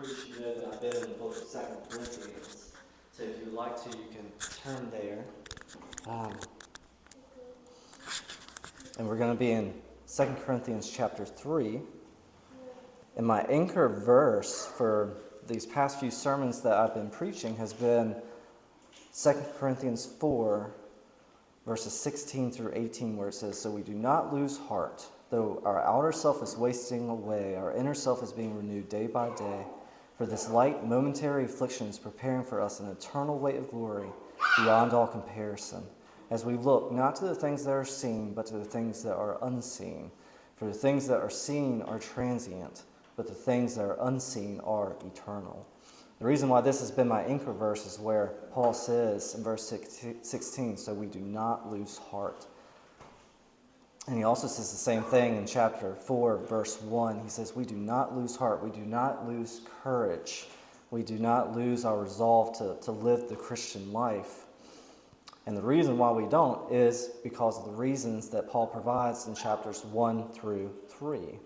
preach, you know that I've been in the book of 2 Corinthians. So if you'd like to, you can turn there. And we're going to be in 2 Corinthians chapter 3. And my anchor verse for these past few sermons that I've been preaching has been 2 Corinthians 4, verses 16 through 18, where it says, "So we do not lose heart. Though our outer self is wasting away, our inner self is being renewed day by day. For this light momentary affliction is preparing for us an eternal weight of glory beyond all comparison, as we look not to the things that are seen, but to the things that are unseen. For the things that are seen are transient, but the things that are unseen are eternal." The reason why this has been my anchor verse is where Paul says in verse 16, "So we do not lose heart." And he also says the same thing in chapter 4, verse 1. He says, "We do not lose heart. We do not lose courage. We do not lose our resolve to live the Christian life." And the reason why we don't is because of the reasons that Paul provides in chapters 1 through 3.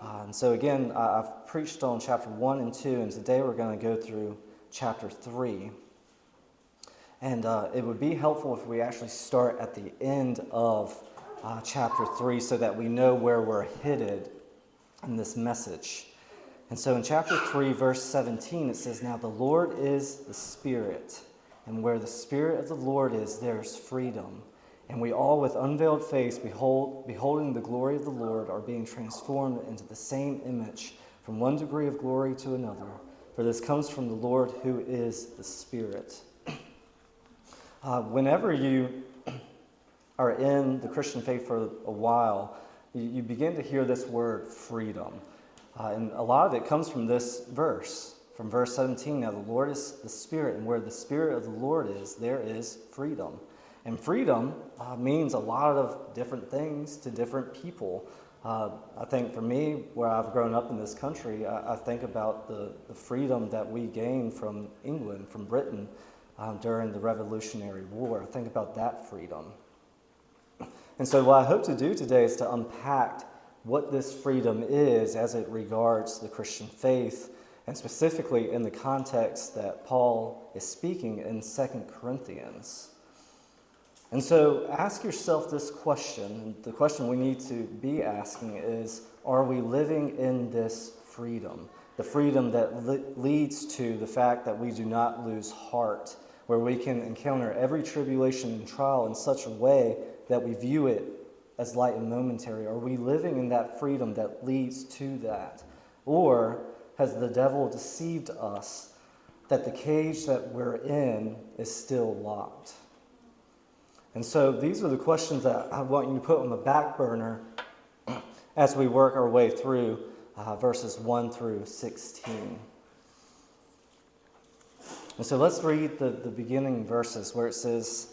And so again, I've preached on chapter 1 and 2, and today we're going to go through chapter 3. And it would be helpful if we actually start at the end of chapter 3 so that we know where we're headed in this message. And so in chapter 3, verse 17, it says, "Now the Lord is the Spirit, and where the Spirit of the Lord is, there is freedom. And we all with unveiled face, beholding the glory of the Lord, are being transformed into the same image from one degree of glory to another. For this comes from the Lord who is the Spirit." Whenever you are in the Christian faith for a while, you begin to hear this word freedom. And a lot of it comes from this verse, from verse 17. "Now the Lord is the Spirit, and where the Spirit of the Lord is, there is freedom." And freedom means a lot of different things to different people. I think for me, where I've grown up in this country, I think about the freedom that we gained from England, from Britain, during the Revolutionary War. I think about that freedom. And so what I hope to do today is to unpack what this freedom is as it regards the Christian faith, and specifically in the context that Paul is speaking in 2 Corinthians. And so ask yourself this question. The question we need to be asking is, are we living in this freedom? The freedom that leads to the fact that we do not lose heart, where we can encounter every tribulation and trial in such a way that we view it as light and momentary. Are we living in that freedom that leads to that? Or has the devil deceived us that the cage that we're in is still locked? And so these are the questions that I want you to put on the back burner as we work our way through verses 1 through 16. And so let's read the beginning verses where it says,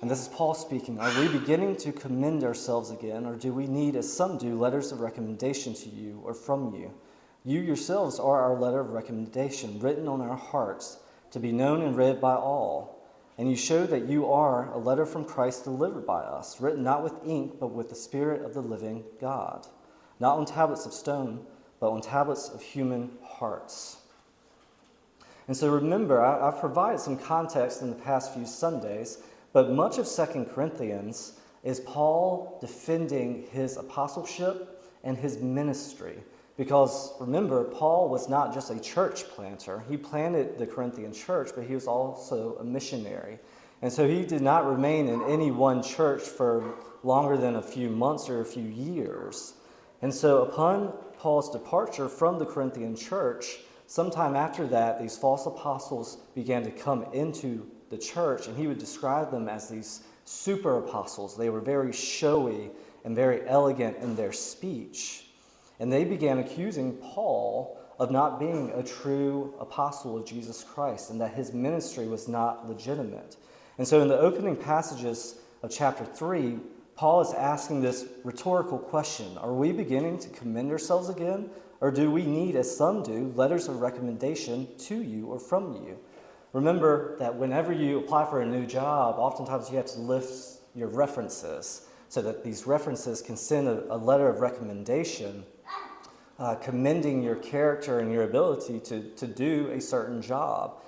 and this is Paul speaking, "Are we beginning to commend ourselves again, or do we need, as some do, letters of recommendation to you or from you? You yourselves are our letter of recommendation, written on our hearts, to be known and read by all. And you show that you are a letter from Christ delivered by us, written not with ink, but with the Spirit of the living God, not on tablets of stone, but on tablets of human hearts." And so remember, I've provided some context in the past few Sundays, but much of 2 Corinthians is Paul defending his apostleship and his ministry. Because remember, Paul was not just a church planter. He planted the Corinthian church, but he was also a missionary. And so he did not remain in any one church for longer than a few months or a few years. And so upon Paul's departure from the Corinthian church, sometime after that, these false apostles began to come into the church, and he would describe them as these super apostles. They were very showy and very elegant in their speech. And they began accusing Paul of not being a true apostle of Jesus Christ and that his ministry was not legitimate. And so in the opening passages of chapter 3, Paul is asking this rhetorical question: are we beginning to commend ourselves again? Or do we need, as some do, letters of recommendation to you or from you? Remember that whenever you apply for a new job, oftentimes you have to list your references so that these references can send a letter of recommendation commending your character and your ability to do a certain job.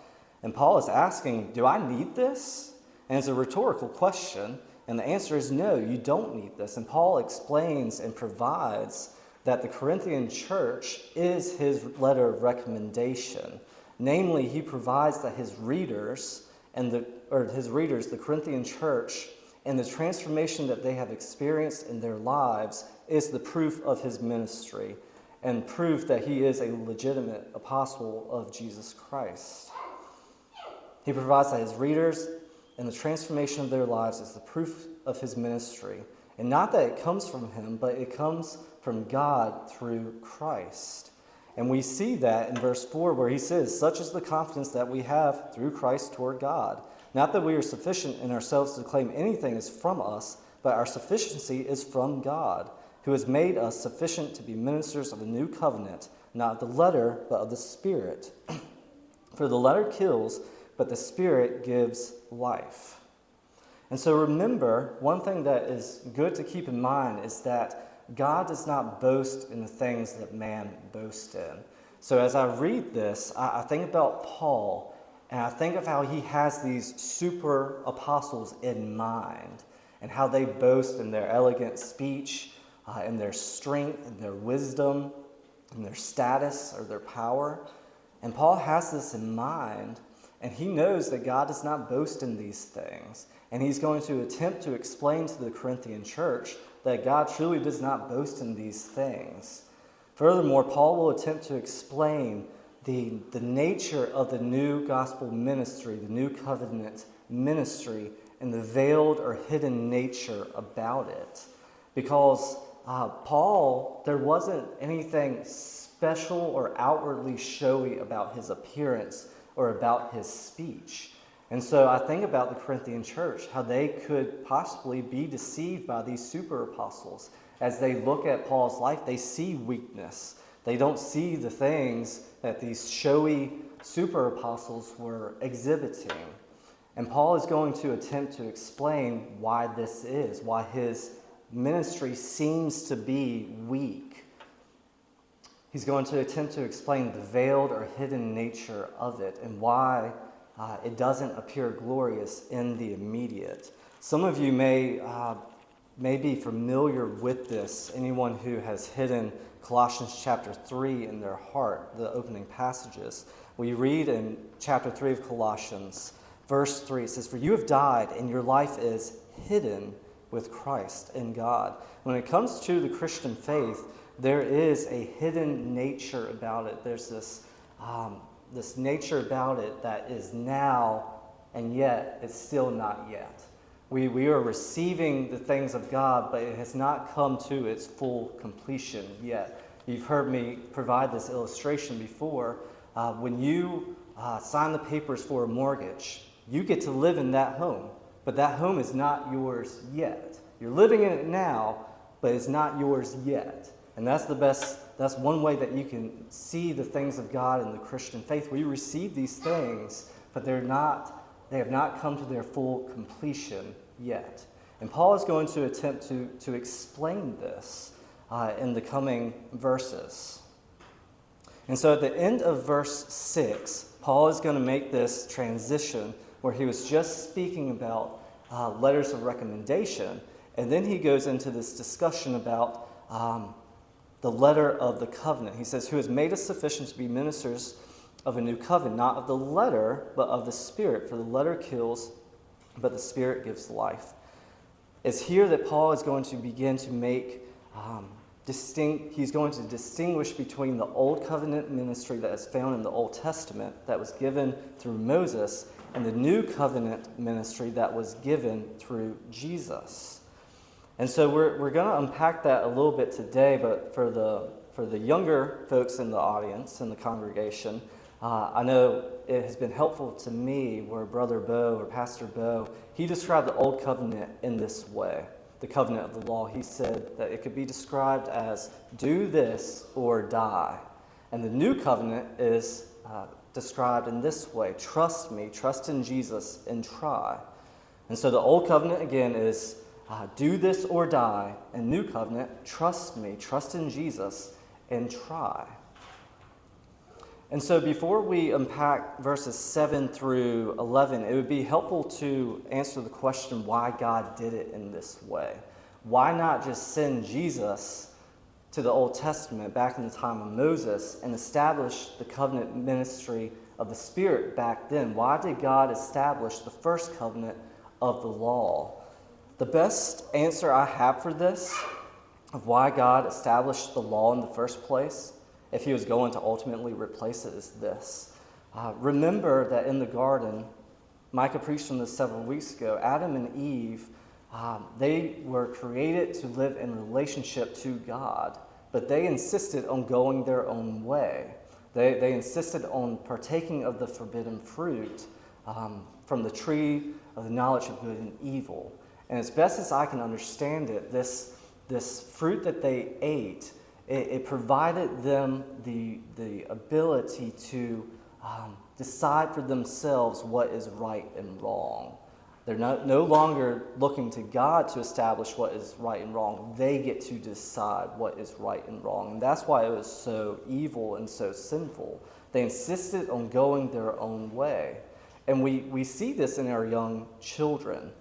And Paul is asking, do I need this? And it's a rhetorical question, and the answer is no, you don't need this. And Paul explains and provides that the Corinthian church is his letter of recommendation. Namely, he provides that his readers, the Corinthian church, and the transformation that they have experienced in their lives is the proof of his ministry and proof that he is a legitimate apostle of Jesus Christ. He provides that his readers and the transformation of their lives is the proof of his ministry. And not that it comes from him, but it comes from God through Christ. And we see that in verse 4 where he says, "Such is the confidence that we have through Christ toward God. Not that we are sufficient in ourselves to claim anything is from us, but our sufficiency is from God, who has made us sufficient to be ministers of a new covenant, not of the letter, but of the Spirit. For the letter kills, but the Spirit gives life." And so remember, one thing that is good to keep in mind is that God does not boast in the things that man boasts in. So as I read this, I think about Paul, and I think of how he has these super apostles in mind, and how they boast in their elegant speech, in their strength, in their wisdom, in their status or their power. And Paul has this in mind, and he knows that God does not boast in these things. And he's going to attempt to explain to the Corinthian church that God truly does not boast in these things. Furthermore, Paul will attempt to explain the nature of the new gospel ministry, the new covenant ministry, and the veiled or hidden nature about it. Because Paul, there wasn't anything special or outwardly showy about his appearance or about his speech. And so I think about the Corinthian church, how they could possibly be deceived by these super apostles. As they look at Paul's life, they see weakness. They don't see the things that these showy super apostles were exhibiting. And Paul is going to attempt to explain why this is, why his ministry seems to be weak. He's going to attempt to explain the veiled or hidden nature of it and why it doesn't appear glorious in the immediate. Some of you may be familiar with this, anyone who has hidden Colossians chapter 3 in their heart, the opening passages. We read in chapter 3 of Colossians, verse 3, it says, "For you have died, and your life is hidden with Christ in God." When it comes to the Christian faith, there is a hidden nature about it. There's this nature about it that is now, and yet it's still not yet. We are receiving the things of God, but it has not come to its full completion yet. You've heard me provide this illustration before. When you sign the papers for a mortgage, you get to live in that home, but that home is not yours yet. You're living in it now, but it's not yours yet. And that's one way that you can see the things of God in the Christian faith. We receive these things, but they have not come to their full completion yet. And Paul is going to attempt to explain this in the coming verses. And so at the end of verse 6, Paul is going to make this transition where he was just speaking about letters of recommendation, and then he goes into this discussion about the letter of the covenant. He says, "Who has made us sufficient to be ministers of a new covenant, not of the letter, but of the Spirit. For the letter kills, but the Spirit gives life." It's here that Paul is going to begin to make he's going to distinguish between the old covenant ministry that is found in the Old Testament that was given through Moses and the new covenant ministry that was given through Jesus. And so we're going to unpack that a little bit today, but for the younger folks in the audience, in the congregation, I know it has been helpful to me where Brother Bo or Pastor Bo, he described the Old Covenant in this way, the covenant of the law. He said that it could be described as do this or die. And the new covenant is described in this way, trust me, trust in Jesus, and try. And so the Old Covenant, again, is do this or die, and new covenant, trust me, trust in Jesus, and try. And so before we unpack verses 7 through 11, it would be helpful to answer the question why God did it in this way. Why not just send Jesus to the Old Testament back in the time of Moses and establish the covenant ministry of the Spirit back then? Why did God establish the first covenant of the law? The best answer I have for this, of why God established the law in the first place, if he was going to ultimately replace it, is this. Remember that in the garden, Micah preached on this several weeks ago, Adam and Eve, they were created to live in relationship to God, but they insisted on going their own way. They insisted on partaking of the forbidden fruit from the tree of the knowledge of good and evil. And as best as I can understand it, this fruit that they ate, it provided them the ability to decide for themselves what is right and wrong. They're no longer looking to God to establish what is right and wrong. They get to decide what is right and wrong. And that's why it was so evil and so sinful. They insisted on going their own way. And we see this in our young children,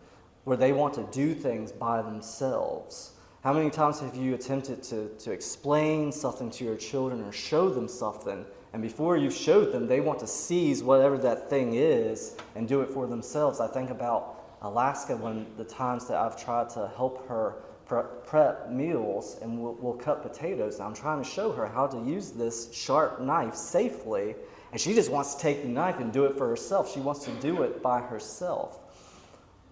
where they want to do things by themselves. How many times have you attempted to explain something to your children or show them something, and before you've showed them, they want to seize whatever that thing is and do it for themselves? I think about Alaska, when the times that I've tried to help her prep meals, and we'll cut potatoes. I'm trying to show her how to use this sharp knife safely, and she just wants to take the knife and do it for herself. She wants to do it by herself.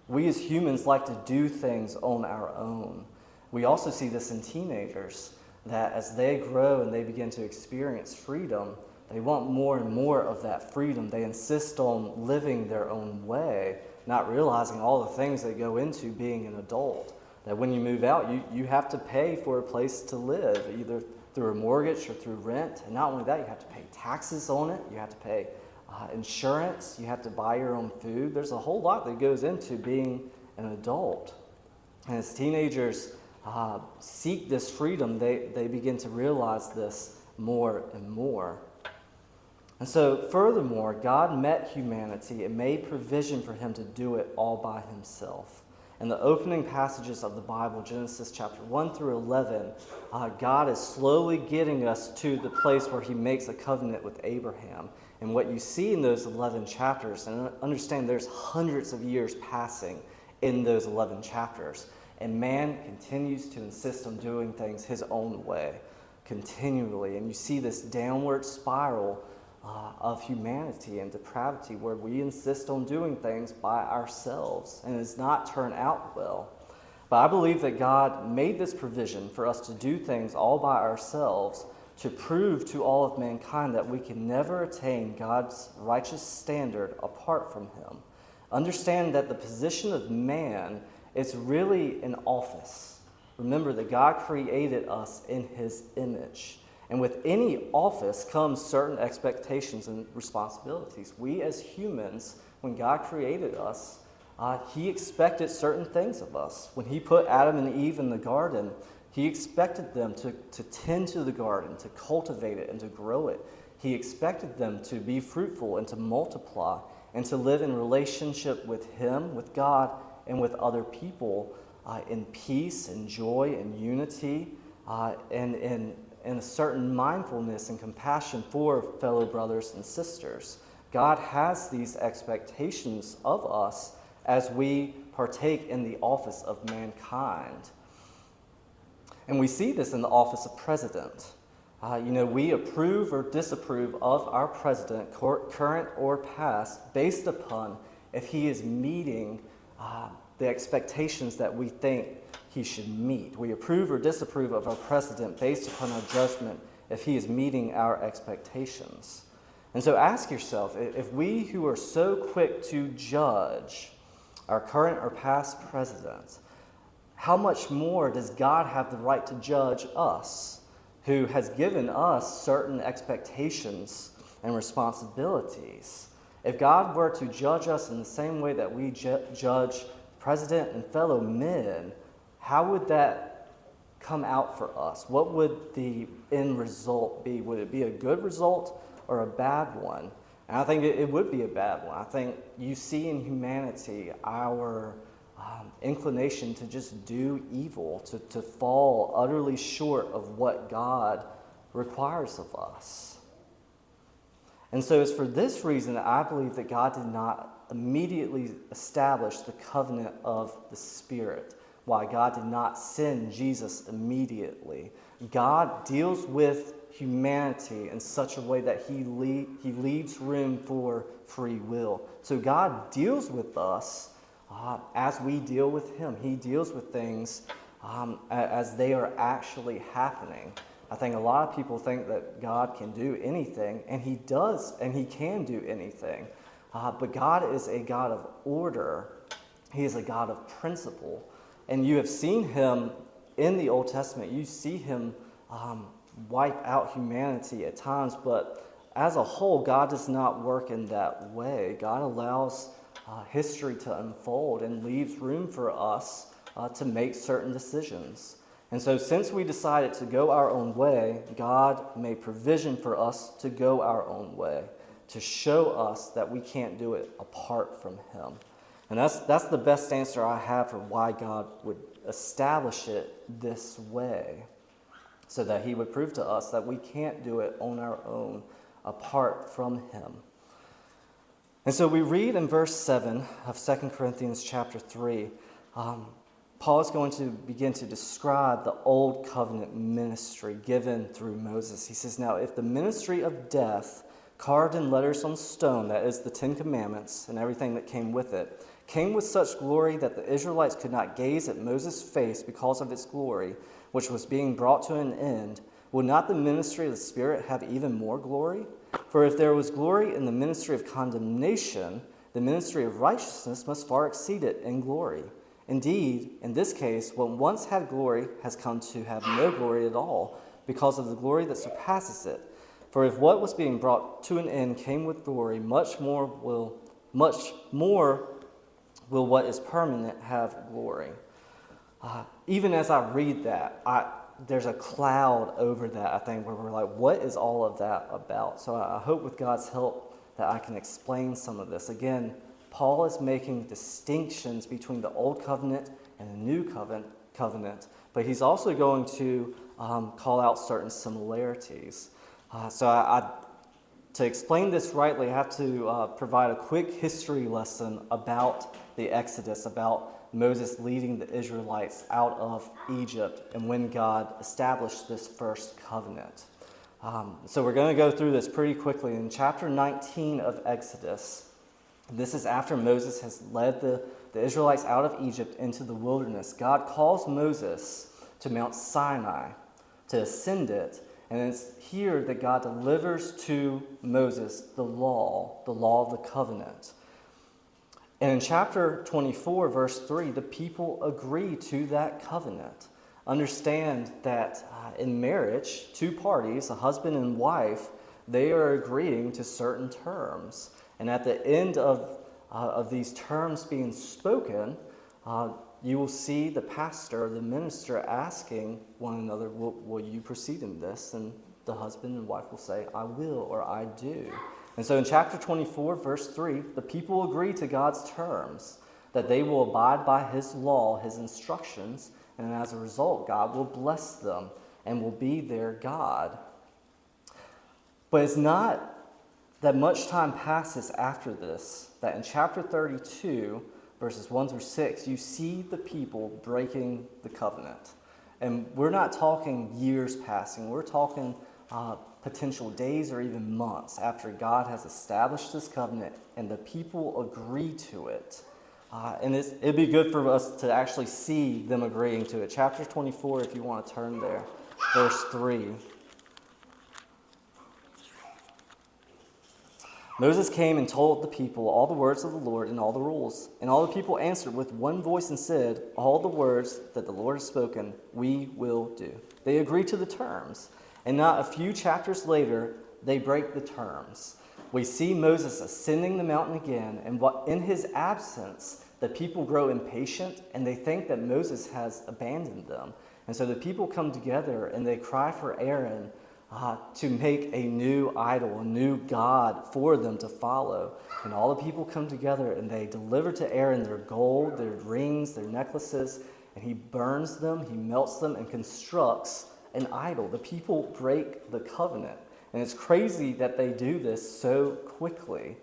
We as humans like to do things on our own. We also see this in teenagers, that as they grow and they begin to experience freedom, they want more and more of that freedom. They insist on living their own way, not realizing all the things that go into being an adult. That when you move out, you have to pay for a place to live, either through a mortgage or through rent. And not only that, you have to pay taxes on it. You have to pay insurance. You have to buy your own food. There's a whole lot that goes into being an adult. And as teenagers seek this freedom, they begin to realize this more and more. And so, furthermore, God met humanity and made provision for him to do it all by himself. In the opening passages of the Bible, Genesis chapter 1 through 11, God is slowly getting us to the place where he makes a covenant with Abraham. And what you see in those 11 chapters, and understand there's hundreds of years passing in those 11 chapters, and man continues to insist on doing things his own way, continually. And you see this downward spiral of humanity and depravity, where we insist on doing things by ourselves, and it does not turn out well. But I believe that God made this provision for us to do things all by ourselves, to prove to all of mankind that we can never attain God's righteous standard apart from him. Understand that the position of man is really an office. Remember that God created us in his image. And with any office comes certain expectations and responsibilities. We as humans, when God created us, he expected certain things of us. When he put Adam and Eve in the garden, he expected them to tend to the garden, to cultivate it and to grow it. He expected them to be fruitful and to multiply and to live in relationship with him, with God, and with other people in peace and joy and unity and a certain mindfulness and compassion for fellow brothers and sisters. God has these expectations of us as we partake in the office of mankind. And we see this in the office of president. We approve or disapprove of our president, current or past, based upon if he is meeting the expectations that we think he should meet. We approve or disapprove of our president based upon our judgment if he is meeting our expectations. And so ask yourself, if we who are so quick to judge our current or past president, how much more does God have the right to judge us, who has given us certain expectations and responsibilities? If God were to judge us in the same way that we judge president and fellow men, how would that come out for us? What would the end result be? Would it be a good result or a bad one? And I think it would be a bad one. I think you see in humanity our inclination to just do evil, to fall utterly short of what God requires of us. And so it's for this reason that I believe that God did not immediately establish the covenant of the Spirit, why God did not send Jesus immediately. God deals with humanity in such a way that he leaves room for free will. So God deals with us as we deal with him. He deals with things as they are actually happening. I think a lot of people think that God can do anything, and he does, and he can do anything. But God is a God of order. He is a God of principle. And you have seen him in the Old Testament. You see him wipe out humanity at times, but as a whole, God does not work in that way. God allows history to unfold and leaves room for us to make certain decisions. And so since we decided to go our own way, God made provision for us to go our own way, to show us that we can't do it apart from him. And that's the best answer I have for why God would establish it this way, so that he would prove to us that we can't do it on our own apart from him. And so we read in verse 7 of 2 Corinthians chapter 3, Paul is going to begin to describe the old covenant ministry given through Moses. He says, "Now if the ministry of death, carved in letters on stone, that is the Ten Commandments and everything that came with it, came with such glory that the Israelites could not gaze at Moses' face because of its glory, which was being brought to an end, will not the ministry of the Spirit have even more glory? For if there was glory in the ministry of condemnation, the ministry of righteousness must far exceed it in glory. Indeed, in this case, what once had glory has come to have no glory at all, because of the glory that surpasses it. For if what was being brought to an end came with glory, much more will what is permanent have glory." Even as I read that, there's a cloud over that, I think, where we're like, what is all of that about? So I hope with God's help that I can explain some of this. Again, Paul is making distinctions between the Old Covenant and the New Covenant, but he's also going to call out certain similarities. To explain this rightly, I have to provide a quick history lesson about the Exodus, about Moses leading the Israelites out of Egypt and when God established this first covenant. So we're going to go through this pretty quickly. In chapter 19 of Exodus, this is after Moses has led the Israelites out of Egypt into the wilderness. God calls Moses to Mount Sinai to ascend it, and it's here that God delivers to Moses the law of the covenant. And in chapter 24, verse 3, the people agree to that covenant. Understand that in marriage, two parties, a husband and wife, they are agreeing to certain terms. And at the end of these terms being spoken, you will see the pastor, the minister, asking one another, will you proceed in this? And the husband and wife will say, I will, or I do. And so in chapter 24, verse 3, the people agree to God's terms, that they will abide by his law, his instructions, and as a result, God will bless them and will be their God. But it's not that much time passes after this, that in chapter 32, verses 1 through 6, you see the people breaking the covenant. And we're not talking years passing, we're talking potential days or even months after God has established this covenant and the people agree to it. And it'd be good for us to actually see them agreeing to it. Chapter 24, if you want to turn there, verse 3. Moses came and told the people all the words of the Lord and all the rules. And all the people answered with one voice and said, all the words that the Lord has spoken, we will do. They agree to the terms. And not a few chapters later, they break the terms. We see Moses ascending the mountain again, and in his absence, the people grow impatient, and they think that Moses has abandoned them. And so the people come together and they cry for Aaron to make a new idol, a new god for them to follow. And all the people come together and they deliver to Aaron their gold, their rings, their necklaces, and he burns them, he melts them, and constructs an idol. The people break the covenant. And it's crazy that they do this so quickly.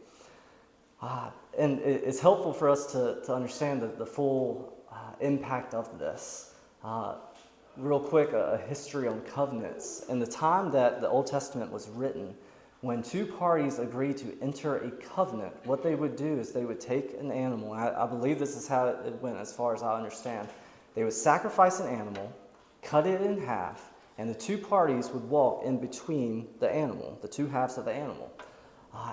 And it's helpful for us to understand the full impact of this. Real quick, a history on covenants. In the time that the Old Testament was written, when two parties agreed to enter a covenant, what they would do is they would take an animal. And I believe this is how it went as far as I understand. They would sacrifice an animal, cut it in half, and the two parties would walk in between the animal, the two halves of the animal.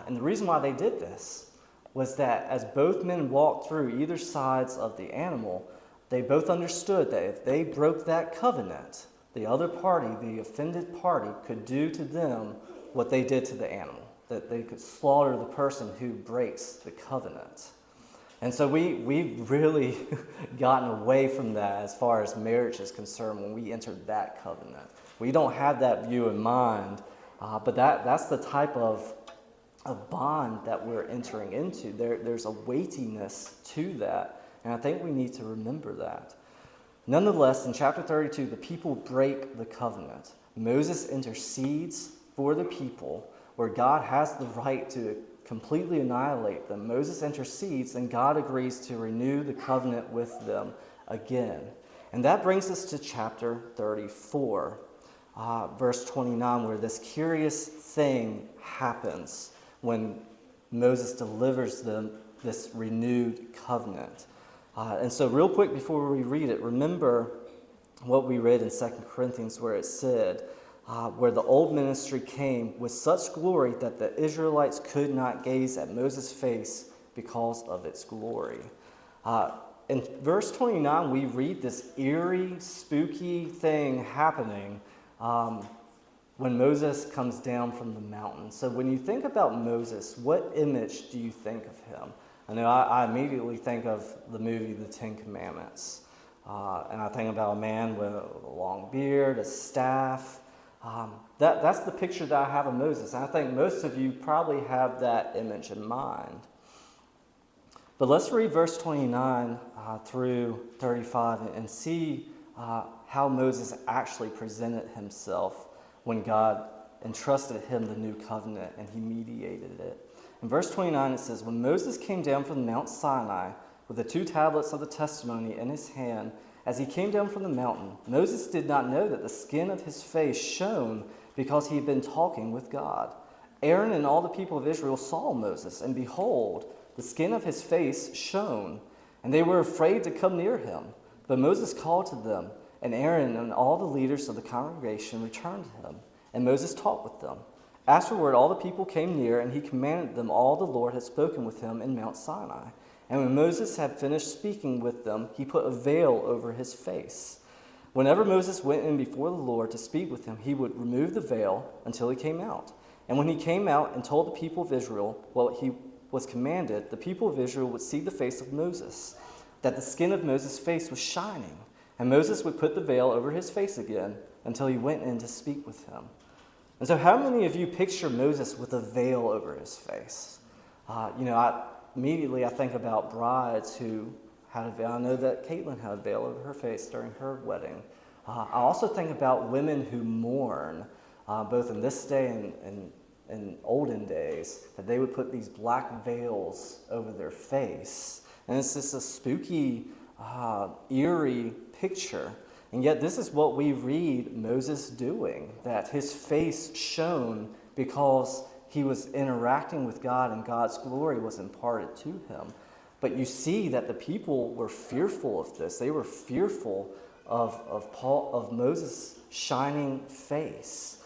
And the reason why they did this was that as both men walked through either sides of the animal, they both understood that if they broke that covenant, the other party, the offended party, could do to them what they did to the animal, that they could slaughter the person who breaks the covenant. And so we've really gotten away from that as far as marriage is concerned when we entered that covenant. We don't have that view in mind, but that's the type of bond that we're entering into. There's a weightiness to that. And I think we need to remember that. Nonetheless, in chapter 32, the people break the covenant. Moses intercedes for the people where God has the right to completely annihilate them. Moses intercedes and God agrees to renew the covenant with them again. And that brings us to chapter 34, verse 29, where this curious thing happens when Moses delivers them this renewed covenant. And so real quick before we read it, remember what we read in 2 Corinthians where it said, where the old ministry came with such glory that the Israelites could not gaze at Moses' face because of its glory. In verse 29, we read this eerie, spooky thing happening when Moses comes down from the mountain. So when you think about Moses, what image do you think of him? I know I immediately think of the movie The Ten Commandments. And I think about a man with a long beard, a staff. That's the picture that I have of Moses. And I think most of you probably have that image in mind. But let's read verse 29 through 35 and see how Moses actually presented himself when God entrusted him the new covenant and he mediated it. In verse 29 it says, when Moses came down from Mount Sinai with the 2 tablets of the testimony in his hand, as he came down from the mountain, Moses did not know that the skin of his face shone because he had been talking with God. Aaron and all the people of Israel saw Moses, and behold, the skin of his face shone, and they were afraid to come near him. But Moses called to them, and Aaron and all the leaders of the congregation returned to him, and Moses talked with them. Afterward, all the people came near, and he commanded them all the Lord had spoken with him in Mount Sinai. And when Moses had finished speaking with them, he put a veil over his face. Whenever Moses went in before the Lord to speak with him, he would remove the veil until he came out. And when he came out and told the people of Israel what he was commanded, the people of Israel would see the face of Moses, that the skin of Moses' face was shining. And Moses would put the veil over his face again until he went in to speak with him. And so how many of you picture Moses with a veil over his face? Immediately I think about brides who had a veil. I know that Caitlin had a veil over her face during her wedding. I also think about women who mourn, both in this day and in olden days, that they would put these black veils over their face. And it's just a spooky, eerie picture. And yet this is what we read Moses doing, that his face shone because he was interacting with God and God's glory was imparted to him. But you see that the people were fearful of this. They were fearful of Moses' shining face.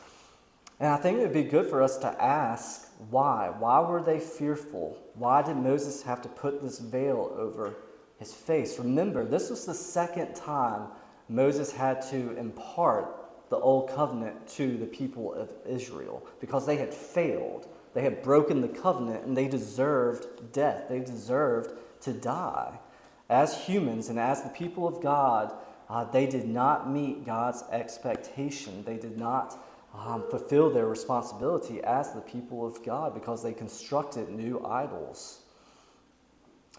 And I think it would be good for us to ask why. Why were they fearful? Why did Moses have to put this veil over his face? Remember, this was the second time Moses had to impart the old covenant to the people of Israel because they had failed. They had broken the covenant and they deserved death. They deserved to die. As humans and as the people of God, they did not meet God's expectation. They did not fulfill their responsibility as the people of God because they constructed new idols.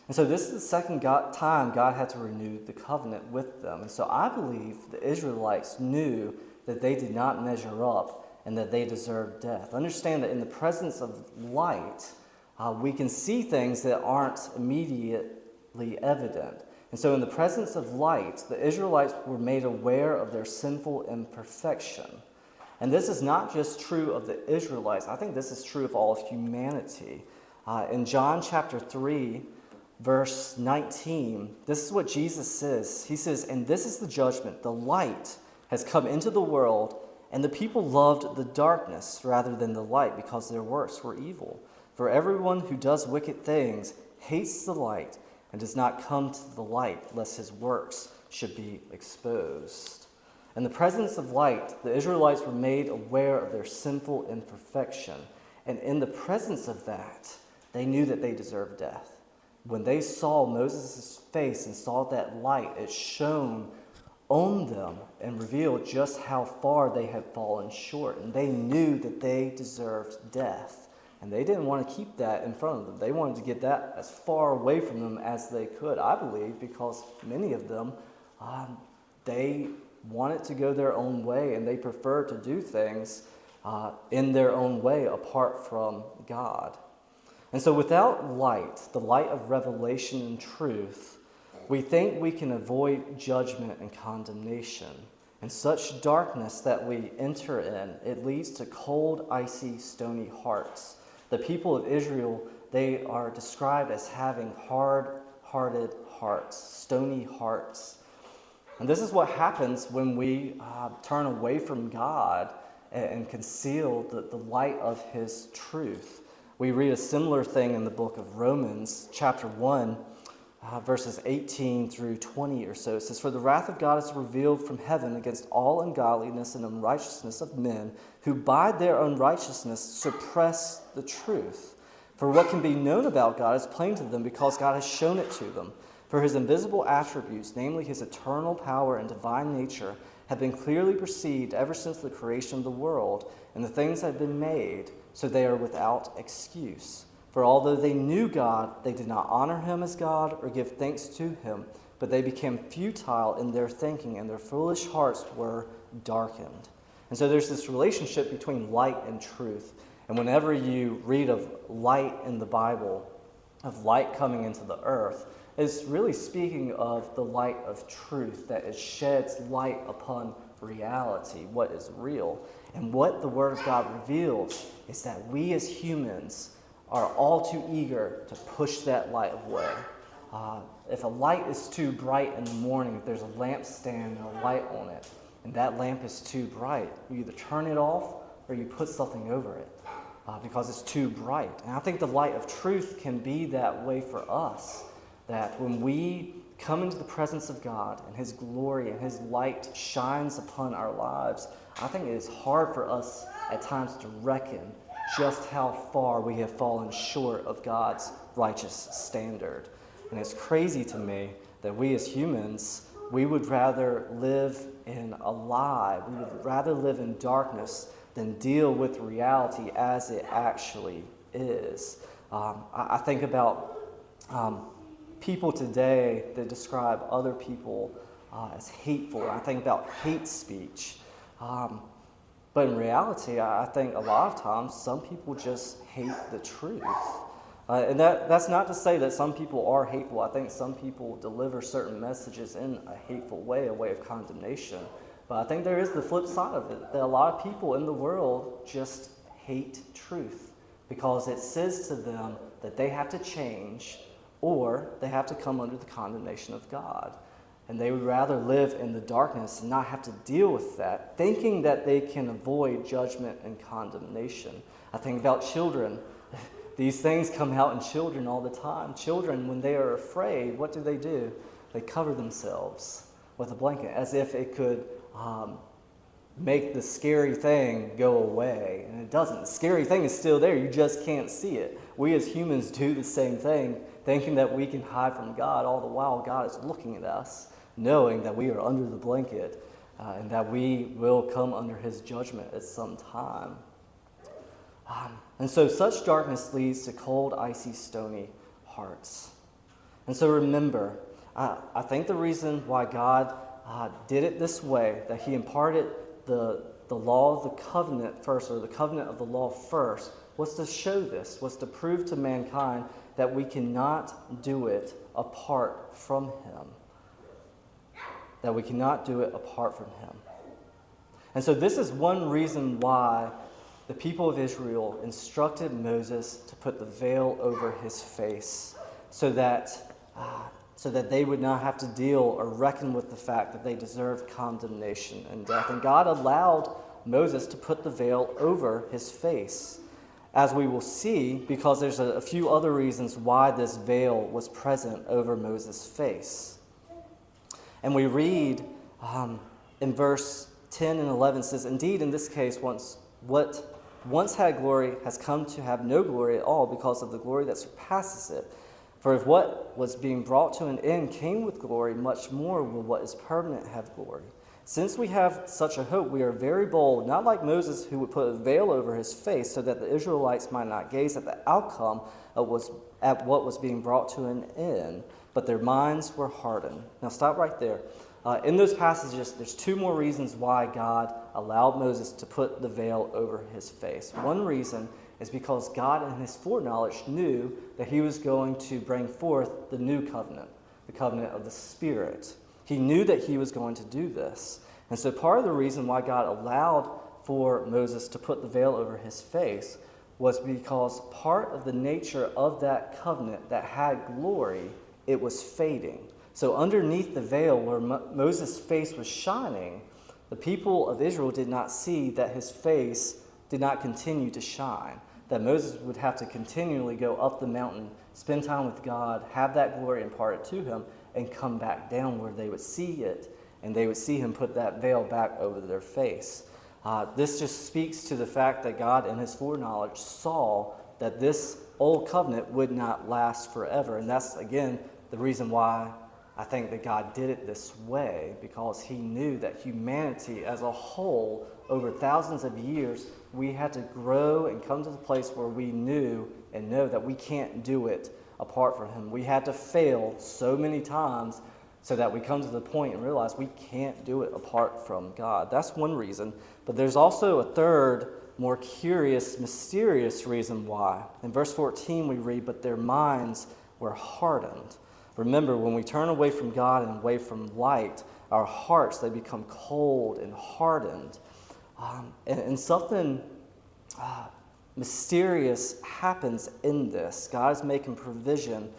And so this is the second time God had to renew the covenant with them. And so I believe the Israelites knew that they did not measure up and that they deserved death. Understand that in the presence of light, we can see things that aren't immediately evident. And so in the presence of light, the Israelites were made aware of their sinful imperfection. And this is not just true of the Israelites. I think this is true of all of humanity. In John chapter 3, verse 19, this is what Jesus says. He says, "And this is the judgment. The light has come into the world, and the people loved the darkness rather than the light because their works were evil. For everyone who does wicked things hates the light and does not come to the light, lest his works should be exposed." In the presence of light, the Israelites were made aware of their sinful imperfection. And in the presence of that, they knew that they deserved death. When they saw Moses' face and saw that light, it shone on them and revealed just how far they had fallen short. And they knew that they deserved death. And they didn't want to keep that in front of them. They wanted to get that as far away from them as they could, I believe, because many of them, they wanted to go their own way, and they preferred to do things in their own way apart from God. And so without light, the light of revelation and truth, we think we can avoid judgment and condemnation. And such darkness that we enter in, it leads to cold, icy, stony hearts. The people of Israel, they are described as having hard-hearted hearts, stony hearts. And this is what happens when we turn away from God and conceal the light of His truth. We read a similar thing in the book of Romans, chapter 1, verses 18 through 20 or so. It says, "For the wrath of God is revealed from heaven against all ungodliness and unrighteousness of men, who by their unrighteousness suppress the truth. For what can be known about God is plain to them, because God has shown it to them. For His invisible attributes, namely His eternal power and divine nature, have been clearly perceived ever since the creation of the world, and the things that have been made, so they are without excuse. For although they knew God, they did not honor Him as God or give thanks to Him, but they became futile in their thinking, and their foolish hearts were darkened." And so there's this relationship between light and truth. And whenever you read of light in the Bible, of light coming into the earth, it's really speaking of the light of truth, that it sheds light upon reality, what is real. And what the Word of God reveals is that we as humans are all too eager to push that light away. If a light is too bright in the morning, if there's a lampstand and a light on it, and that lamp is too bright, you either turn it off or you put something over it because it's too bright. And I think the light of truth can be that way for us, that when we come into the presence of God and His glory and His light shines upon our lives, I think it is hard for us at times to reckon just how far we have fallen short of God's righteous standard. And it's crazy to me that we as humans, we would rather live in a lie. We would rather live in darkness than deal with reality as it actually is. I think about people today that describe other people as hateful. I think about hate speech. But in reality, I think a lot of times some people just hate the truth. And that's not to say that some people are hateful. I think some people deliver certain messages in a hateful way, a way of condemnation. But I think there is the flip side of it, that a lot of people in the world just hate truth because it says to them that they have to change or they have to come under the condemnation of God. And they would rather live in the darkness and not have to deal with that, thinking that they can avoid judgment and condemnation. I think about children. These things come out in children all the time. Children, when they are afraid, what do? They cover themselves with a blanket as if it could make the scary thing go away. And it doesn't. The scary thing is still there. You just can't see it. We as humans do the same thing, thinking that we can hide from God, all the while God is looking at us. knowing that we are under the blanket and that we will come under his judgment at some time. And so such darkness leads to cold, icy, stony hearts. And so remember, I think the reason why God did it this way, that he imparted the law of the covenant first, or the covenant of the law first, was to show this, was to prove to mankind that we cannot do it apart from him. That we cannot do it apart from him. And so this is one reason why the people of Israel instructed Moses to put the veil over his face, so that they would not have to deal or reckon with the fact that they deserved condemnation and death. And God allowed Moses to put the veil over his face, as we will see, because there's a few other reasons why this veil was present over Moses' face. And we read in verse 10 and 11 says, "Indeed, in this case, what once had glory has come to have no glory at all because of the glory that surpasses it. For if what was being brought to an end came with glory, much more will what is permanent have glory. Since we have such a hope, we are very bold, not like Moses, who would put a veil over his face so that the Israelites might not gaze at the outcome of what was being brought to an end, but their minds were hardened." Now stop right there. In those passages, there's two more reasons why God allowed Moses to put the veil over his face. One reason is because God, in his foreknowledge, knew that he was going to bring forth the new covenant, the covenant of the Spirit. He knew that he was going to do this. And so part of the reason why God allowed for Moses to put the veil over his face was because part of the nature of that covenant that had glory, it was fading. So underneath the veil where Moses' face was shining, the people of Israel did not see that his face did not continue to shine, that Moses would have to continually go up the mountain, spend time with God, have that glory imparted to him, and come back down where they would see it, and they would see him put that veil back over their face. This just speaks to the fact that God, in his foreknowledge, saw that this old covenant would not last forever. And that's, again, the reason why I think that God did it this way, because he knew that humanity as a whole, over thousands of years, we had to grow and come to the place where we knew and know that we can't do it apart from him. We had to fail so many times so that we come to the point and realize we can't do it apart from God. That's one reason. But there's also a third, more curious, mysterious reason why. In verse 14 we read, "But their minds were hardened." Remember, when we turn away from God and away from light, our hearts, they become cold and hardened. And something mysterious happens in this. God is making provision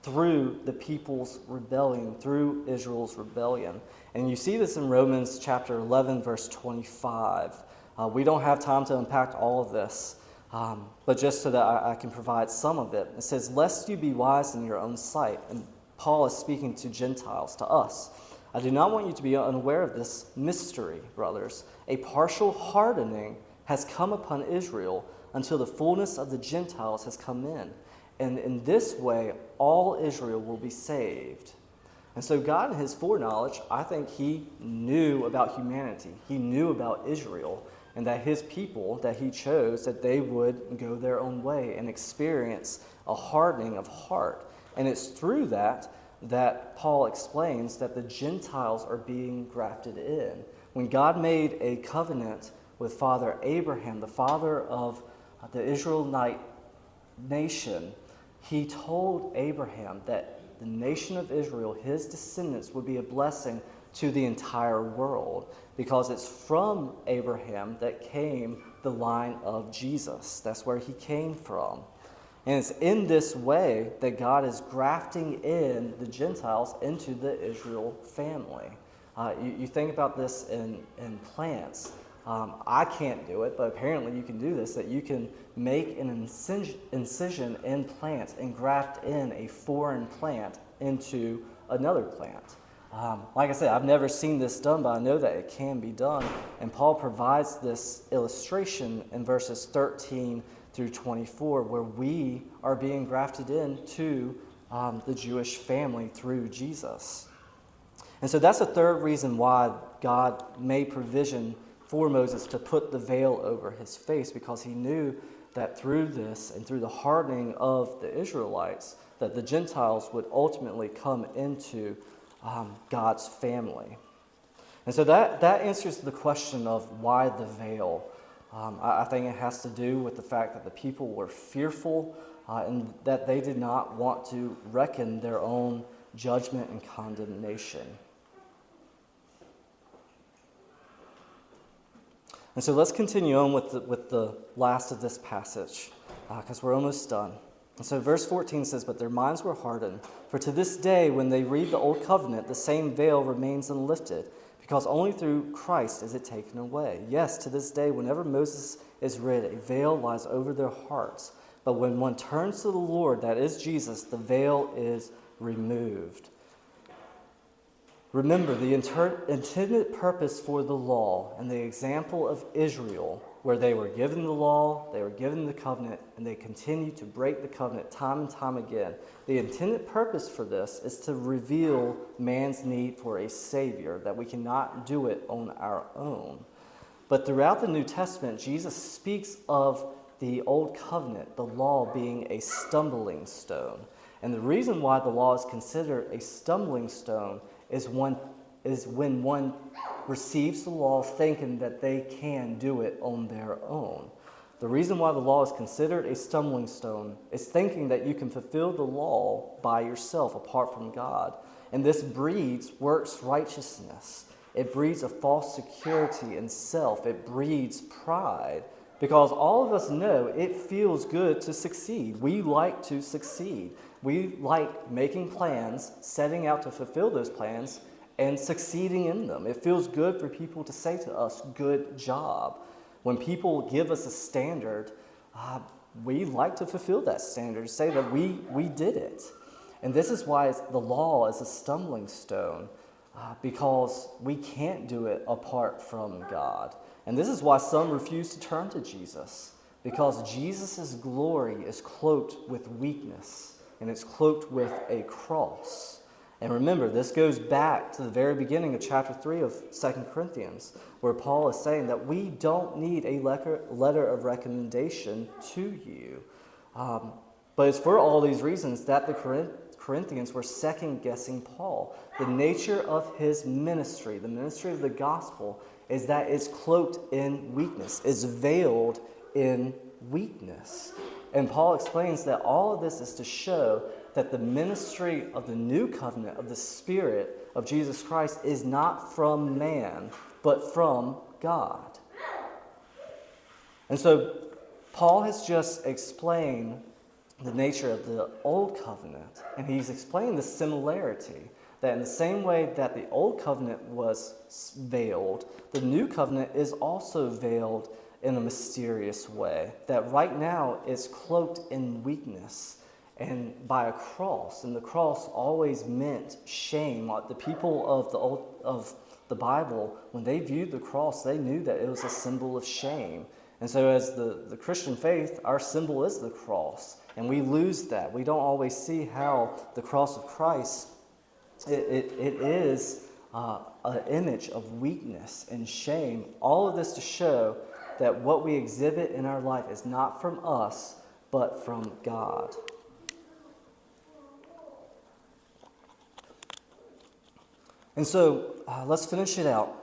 through the people's rebellion, through Israel's rebellion. And you see this in Romans chapter 11, verse 25. We don't have time to unpack all of this, but just so that I can provide some of it. It says, "Lest you be wise in your own sight." And Paul is speaking to Gentiles, to us. "I do not want you to be unaware of this mystery, brothers. A partial hardening has come upon Israel until the fullness of the Gentiles has come in. And in this way, all Israel will be saved." And so God, in his foreknowledge, I think he knew about humanity. He knew about Israel, and that his people that he chose, that they would go their own way and experience a hardening of heart. And it's through that Paul explains that the Gentiles are being grafted in. When God made a covenant with Father Abraham, the father of the Israelite nation, he told Abraham that the nation of Israel, his descendants, would be a blessing to the entire world, because it's from Abraham that came the line of Jesus. That's where he came from. And it's in this way that God is grafting in the Gentiles into the Israel family. You think about this in plants. I can't do it, but apparently you can do this, that you can make an incision in plants and graft in a foreign plant into another plant. Like I said, I've never seen this done, but I know that it can be done. And Paul provides this illustration in verses 13 through 24, where we are being grafted into the Jewish family through Jesus. And so that's a third reason why God made provision for Moses to put the veil over his face, because he knew that through this and through the hardening of the Israelites, that the Gentiles would ultimately come into God's family. And so that answers the question of why the veil. I think it has to do with the fact that the people were fearful and that they did not want to reckon their own judgment and condemnation. And so let's continue on with the last of this passage, because we're almost done. And so verse 14 says, "But their minds were hardened, for to this day when they read the Old Covenant, the same veil remains unlifted, because only through Christ is it taken away. Yes, to this day, whenever Moses is read, a veil lies over their hearts. But when one turns to the Lord, that is Jesus, the veil is removed." Remember, the intended purpose for the law and the example of Israel, where they were given the law, they were given the covenant, and they continue to break the covenant time and time again. The intended purpose for this is to reveal man's need for a Savior, that we cannot do it on our own. But throughout the New Testament, Jesus speaks of the Old Covenant, the law, being a stumbling stone. And the reason why the law is considered a stumbling stone is when one receives the law thinking that they can do it on their own. The reason why the law is considered a stumbling stone is thinking that you can fulfill the law by yourself apart from God. And this breeds works righteousness. It breeds a false security in self. It breeds pride. Because all of us know it feels good to succeed. We like to succeed. We like making plans, setting out to fulfill those plans, and succeeding in them. It feels good for people to say to us, "Good job." When people give us a standard, we like to fulfill that standard, say that we did it. And this is why the law is a stumbling stone, because we can't do it apart from God. And this is why some refuse to turn to Jesus, because Jesus' glory is cloaked with weakness, and it's cloaked with a cross. And remember, this goes back to the very beginning of chapter 3 of 2 Corinthians, where Paul is saying that we don't need a letter of recommendation to you. But it's for all these reasons that the Corinthians were second-guessing Paul. The nature of his ministry, the ministry of the gospel, is that it's cloaked in weakness, is veiled in weakness. And Paul explains that all of this is to show that the ministry of the new covenant of the Spirit of Jesus Christ is not from man, but from God. And so Paul has just explained the nature of the old covenant, and he's explained the similarity, that in the same way that the old covenant was veiled, the new covenant is also veiled in a mysterious way, that right now it's cloaked in weakness and by a cross. And the cross always meant shame. The people of the Bible, when they viewed the cross, they knew that it was a symbol of shame. And so as the Christian faith, our symbol is the cross. And we lose that. We don't always see how the cross of Christ, it is an image of weakness and shame. All of this to show that what we exhibit in our life is not from us, but from God. And so let's finish it out.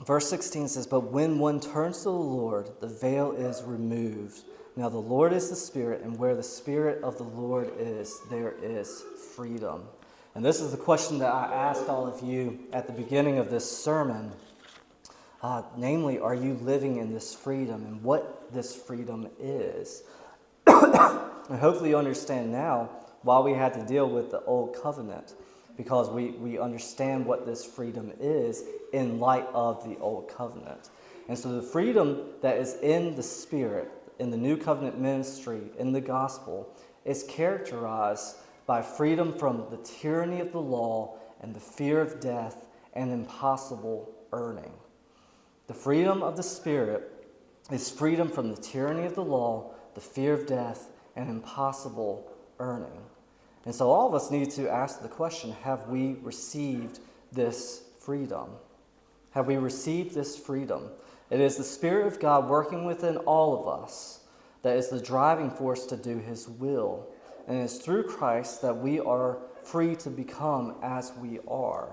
Verse 16 says, "But when one turns to the Lord, the veil is removed. Now the Lord is the Spirit, and where the Spirit of the Lord is, there is freedom." And this is the question that I asked all of you at the beginning of this sermon. Namely, are you living in this freedom and what this freedom is? And hopefully you understand now why we had to deal with the old covenant, because we understand what this freedom is in light of the old covenant. And so the freedom that is in the Spirit, in the new covenant ministry, in the gospel, is characterized by freedom from the tyranny of the law and the fear of death and impossible earning. The freedom of the Spirit is freedom from the tyranny of the law, the fear of death, and impossible earning. And so all of us need to ask the question, have we received this freedom? Have we received this freedom? It is the Spirit of God working within all of us that is the driving force to do His will. And it's through Christ that we are free to become as we are.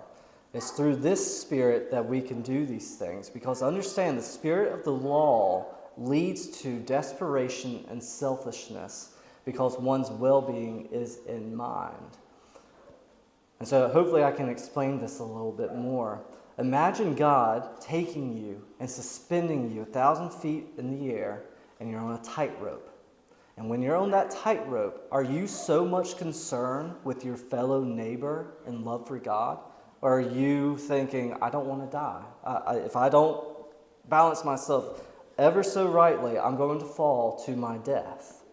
It's through this Spirit that we can do these things. Because understand, the spirit of the law leads to desperation and selfishness because one's well-being is in mind. And so hopefully I can explain this a little bit more. Imagine God taking you and suspending you 1,000 feet in the air, and you're on a tightrope. And when you're on that tightrope, are you so much concerned with your fellow neighbor and love for God? Or are you thinking, I don't want to die? If I don't balance myself ever so rightly, I'm going to fall to my death.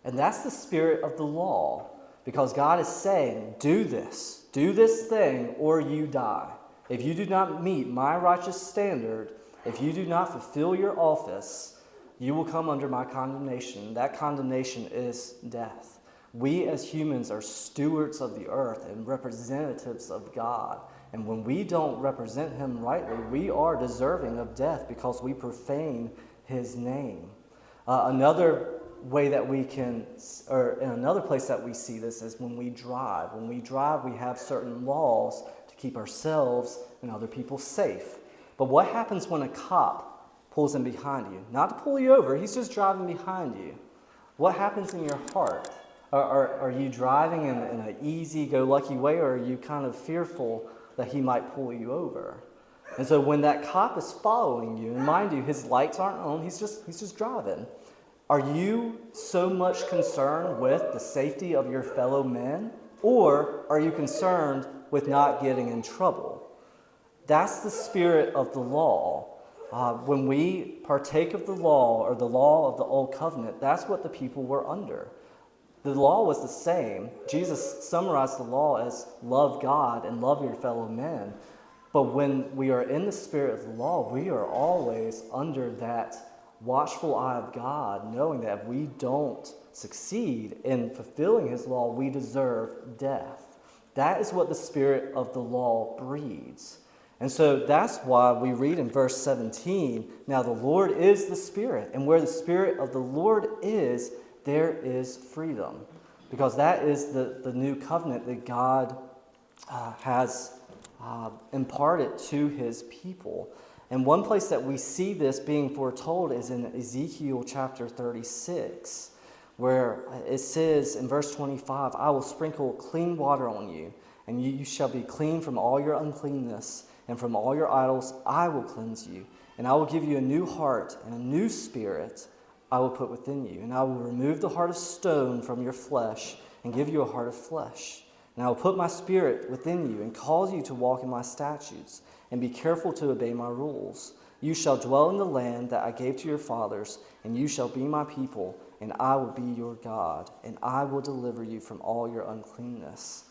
And that's the spirit of the law, because God is saying, do this thing, or you die. If you do not meet my righteous standard, if you do not fulfill your office, you will come under my condemnation. That condemnation is death. We as humans are stewards of the earth and representatives of God. And when we don't represent Him rightly, we are deserving of death because we profane His name. Another way that we can, or in another place that we see this is when we drive. When we drive, we have certain laws to keep ourselves and other people safe. But what happens when a cop pulls in behind you? Not to pull you over, he's just driving behind you. What happens in your heart? Are you driving in an easy-go-lucky way, or are you kind of fearful that he might pull you over? And so when that cop is following you, and mind you, his lights aren't on, he's just driving. Are you so much concerned with the safety of your fellow men, or are you concerned with not getting in trouble? That's the spirit of the law. When we partake of the law, or the law of the Old Covenant, that's what the people were under. The law was the same. Jesus summarized the law as love God and love your fellow men. But when we are in the spirit of the law, we are always under that watchful eye of God, knowing that if we don't succeed in fulfilling His law, we deserve death. That is what the spirit of the law breeds. And so that's why we read in verse 17, now the Lord is the Spirit, and where the Spirit of the Lord is, there is freedom. Because that is the new covenant that God has imparted to His people. And one place that we see this being foretold is in Ezekiel chapter 36, where it says in verse 25, I will sprinkle clean water on you, and you shall be clean from all your uncleanness, and from all your idols I will cleanse you. And I will give you a new heart, and a new spirit I will put within you. And I will remove the heart of stone from your flesh, and give you a heart of flesh. And I will put my spirit within you, and cause you to walk in my statutes, and be careful to obey my rules. You shall dwell in the land that I gave to your fathers, and you shall be my people, and I will be your God, and I will deliver you from all your uncleanness.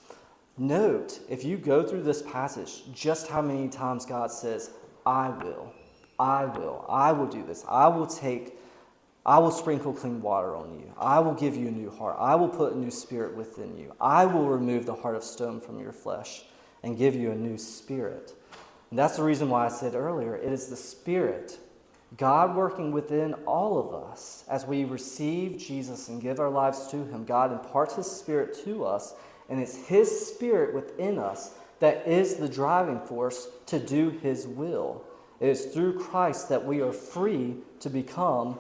Note, if you go through this passage, just how many times God says, I will do this. I will sprinkle clean water on you. I will give you a new heart. I will put a new spirit within you. I will remove the heart of stone from your flesh and give you a new spirit. And that's the reason why I said earlier, it is the Spirit, God working within all of us. As we receive Jesus and give our lives to Him, God imparts His Spirit to us, and it's His Spirit within us that is the driving force to do His will. It is through Christ that we are free to become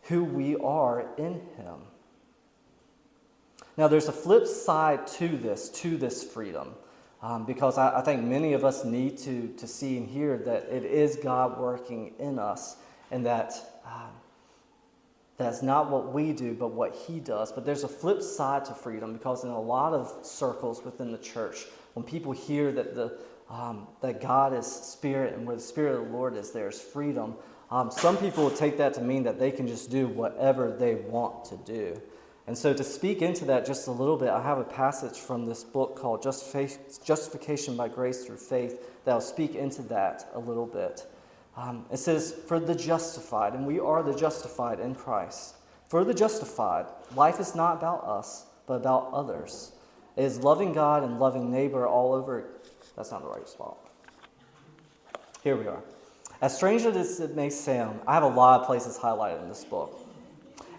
who we are in Him. Now, there's a flip side to this freedom, because I think many of us need to see and hear that it is God working in us, and that that's not what we do, but what He does. But there's a flip side to freedom, because in a lot of circles within the church, when people hear that that God is Spirit, and where the Spirit of the Lord is, there's freedom, some people will take that to mean that they can just do whatever they want to do. And so to speak into that just a little bit, I have a passage from this book called Justification by Grace Through Faith that will speak into that a little bit. It says, for the justified, and we are the justified in Christ. For the justified, life is not about us, but about others. It is loving God and loving neighbor all over. That's not the right spot. Here we are. As strange as it may sound, I have a lot of places highlighted in this book.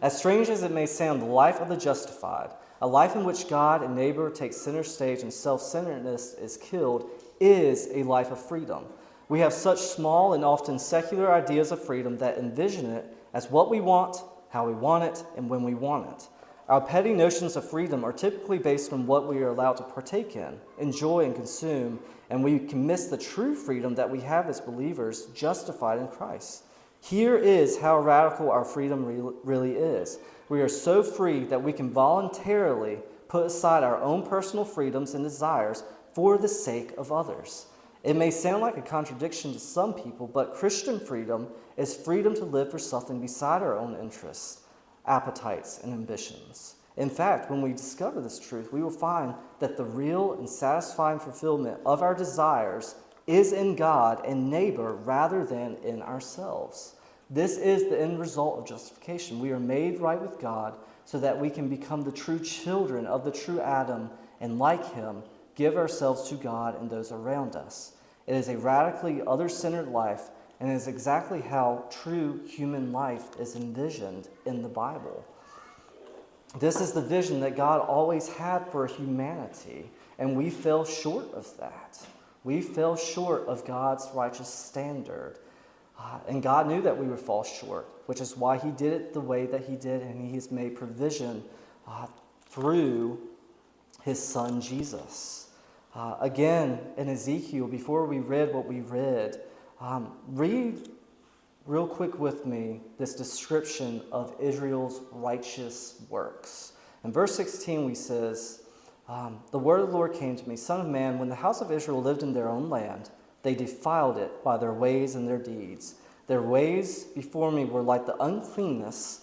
As strange as it may sound, the life of the justified, a life in which God and neighbor take center stage and self-centeredness is killed, is a life of freedom. We have such small and often secular ideas of freedom that envision it as what we want, how we want it, and when we want it. Our petty notions of freedom are typically based on what we are allowed to partake in, enjoy, and consume, and we can miss the true freedom that we have as believers justified in Christ. Here is how radical our freedom really is. We are so free that we can voluntarily put aside our own personal freedoms and desires for the sake of others. It may sound like a contradiction to some people, but Christian freedom is freedom to live for something beside our own interests, appetites, and ambitions. In fact, when we discover this truth, we will find that the real and satisfying fulfillment of our desires is in God and neighbor rather than in ourselves. This is the end result of justification. We are made right with God so that we can become the true children of the true Adam and, like him, give ourselves to God and those around us. It is a radically other-centered life, and it is exactly how true human life is envisioned in the Bible. This is the vision that God always had for humanity, and we fell short of that. We fell short of God's righteous standard. And God knew that we would fall short, which is why he did it the way that he did, and he has made provision through his son Jesus. Again, in Ezekiel, before we read what we read, read real quick with me this description of Israel's righteous works. In verse 16, we says, the word of the Lord came to me, Son of man, when the house of Israel lived in their own land, they defiled it by their ways and their deeds. Their ways before me were like the uncleanness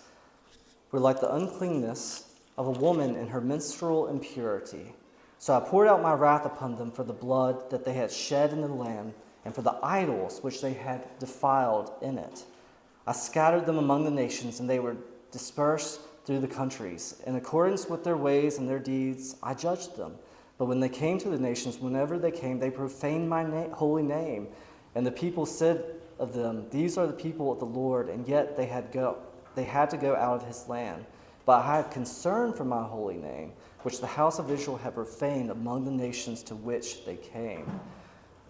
of a woman in her menstrual impurity. So I poured out my wrath upon them for the blood that they had shed in the land, and for the idols which they had defiled in it. I scattered them among the nations, and they were dispersed through the countries. In accordance with their ways and their deeds, I judged them. But when they came to the nations, whenever they came, they profaned my holy name. And the people said of them, These are the people of the Lord, and yet they had to go out of his land. But I had concern for my holy name, which the house of Israel had profaned among the nations to which they came.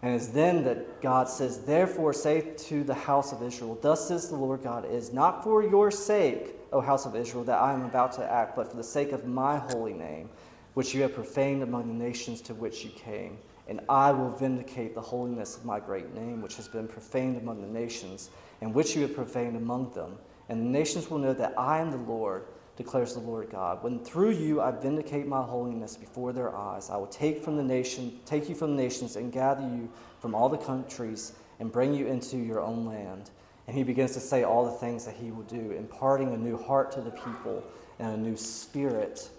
And it's then that God says, Therefore say to the house of Israel, Thus says the Lord God, It is not for your sake, O house of Israel, that I am about to act, but for the sake of my holy name, which you have profaned among the nations to which you came. And I will vindicate the holiness of my great name, which has been profaned among the nations, and which you have profaned among them. And the nations will know that I am the Lord, declares the Lord God. When through you I vindicate my holiness before their eyes, I will take you from the nations and gather you from all the countries and bring you into your own land. And he begins to say all the things that he will do, imparting a new heart to the people and a new spirit.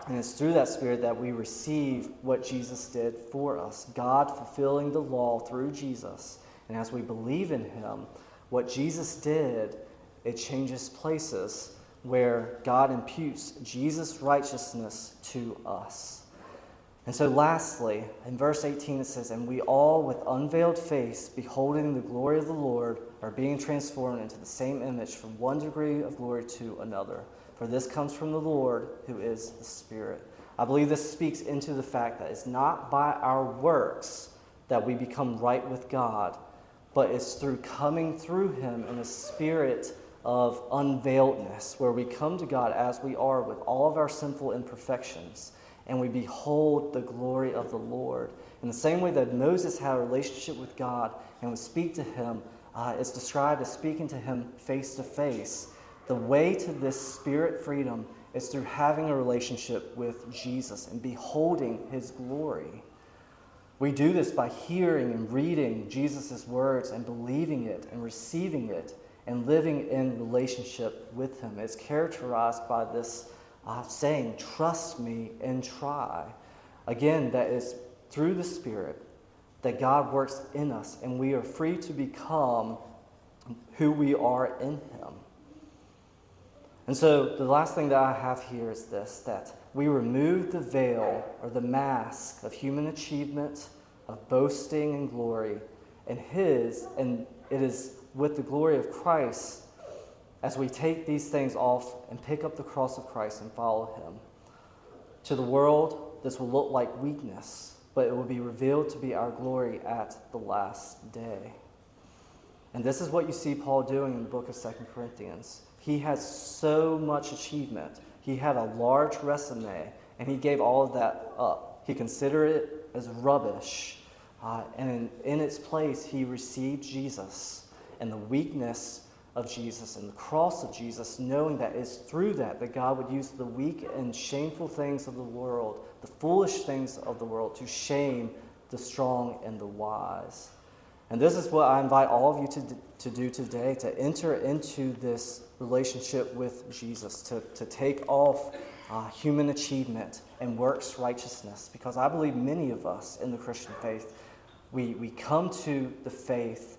And it's through that spirit that we receive what Jesus did for us, God fulfilling the law through Jesus. And as we believe in him, what Jesus did, it changes places where God imputes Jesus' righteousness to us. And so lastly, in verse 18 it says, And we all with unveiled face, beholding the glory of the Lord, are being transformed into the same image from one degree of glory to another. For this comes from the Lord, who is the Spirit. I believe this speaks into the fact that it's not by our works that we become right with God, but it's through coming through him in a spirit of unveiledness, where we come to God as we are with all of our sinful imperfections, and we behold the glory of the Lord. In the same way that Moses had a relationship with God and would speak to him, it's described as speaking to him face to face. The way to this spirit freedom is through having a relationship with Jesus and beholding his glory. We do this by hearing and reading Jesus' words and believing it and receiving it and living in relationship with him. It's characterized by this saying, trust me and try. Again, that is through the Spirit that God works in us, and we are free to become who we are in him. And so the last thing that I have here is this, that we remove the veil or the mask of human achievement, of boasting and glory, and it is with the glory of Christ as we take these things off and pick up the cross of Christ and follow him. To the world, this will look like weakness, but it will be revealed to be our glory at the last day. And this is what you see Paul doing in the book of 2 Corinthians. He has so much achievement. He had a large resume, and he gave all of that up. He considered it as rubbish. And in its place, he received Jesus and the weakness of Jesus and the cross of Jesus, knowing that it's through that God would use the weak and shameful things of the world, the foolish things of the world, to shame the strong and the wise. And this is what I invite all of you to do today, to enter into this relationship with Jesus, to take off human achievement and works righteousness. Because I believe many of us in the Christian faith, we come to the faith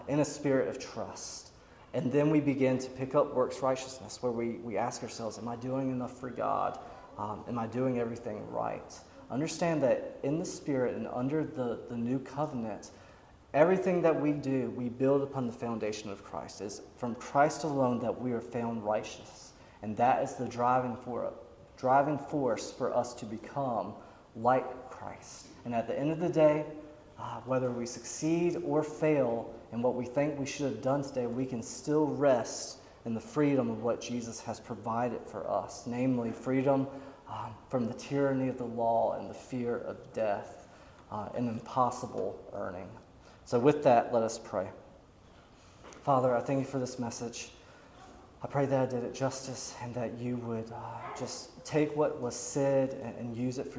in a spirit of trust. And then we begin to pick up works righteousness, where we ask ourselves, am I doing enough for God? Am I doing everything right? Understand that in the Spirit and under the new covenant, everything that we do, we build upon the foundation of Christ. It's from Christ alone that we are found righteous. And that is the driving force for us to become like Christ. And at the end of the day, whether we succeed or fail in what we think we should have done today, we can still rest in the freedom of what Jesus has provided for us, namely freedom from the tyranny of the law and the fear of death and impossible earning. So with that, let us pray. Father, I thank you for this message. I pray that I did it justice and that you would just take what was said and use it for your